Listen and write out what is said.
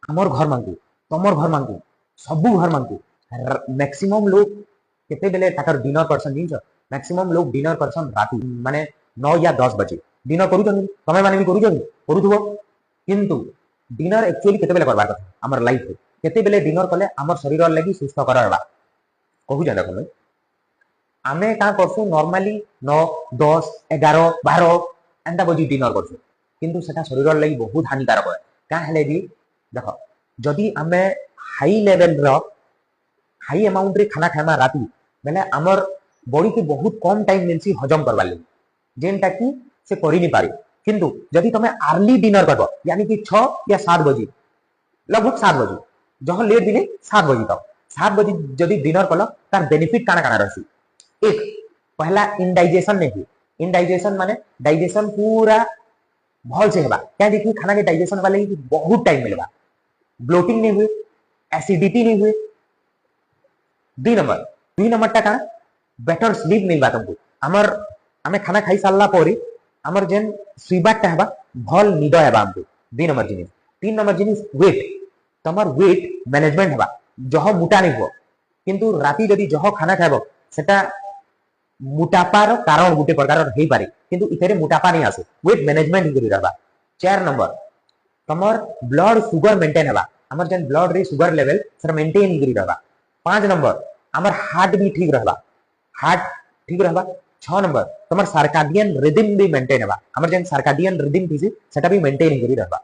आमर घर मानकु तमर घर मानकु सबु घर मानकु मैक्सिमम लोग केते बेले ताकर डिनर करसन जिंस मैक्सिमम लोग डिनर करसन राती माने 9 या 10 बजे डिनर करू जनी तमे माने भी करू जनी करूथबो किंतु डिनर एक्चुअली केते बेले करबार କଥା हमर लाइफ रे केते बेले डिनर कले हमर शरीर लागि सुस्थ करबा कहू जा देखो आमे का करसु नॉर्मली 9 10 11 12 एंता बजी डिनर करसु किंतु सेटा शरीर लागि बहुत हानिकारक है का हेले भी देखो जदि आमे हाई लेवल रो हाई अमाउंट रे खाना खामा राती बेले हमर बॉडी के बहुत कम टाइम मिलसी हजम करबा लागि जेनटा कि से करि नि पारे किंतु जदि तमे अर्ली डिनर करबो यानी कि 6 या 7 बजे लगभग 7 बजे जहां लेट दिले 7 बजे तक 7 बजे जदि डिनर कल तार बेनिफिट काना काना रहसी एक पहला इनडाइजेशन नहीं हुए इनडाइजेशन माने डाइजेशन पूरा भल से हेबा क्या देखिए खाना के डाइजेशन वाले बहुत टाइम मिलबा ब्लोटिंग नहीं हुए एसिडिटी नहीं हुए दुई नंबर टा काना बेटर स्लीप मिलबा तुमको हमर हमें खाना खाई सारला परे हमर जेन स्वीबाट हेबा भल निद हेबा हमको दुई नंबर जिनिस तीन नंबर जिनिस वेट तमर वेट मैनेजमेंट हेबा जह मोटा नहीं हो किंतु राती जदि जह खाना खाइबो सेटा मोटापार कारण गोटे प्रकार हो पारे किंतु इथेरे मोटापा नहीं आसे वेट मैनेजमेंट करी रहबा 4 नंबर तमर ब्लड शुगर मेंटेन हेबा हमर जेन ब्लड रे शुगर लेवल सर मेंटेन करी रहबा 5 नंबर हमर हार्ट भी ठीक रहबा हार्ट ठीक रहबा 6 नंबर तमर सर्काडियन रिदम भी मेंटेन हेबा हमर जेन सर्काडियन रिदम थी सेटा भी मेंटेन करी रहबा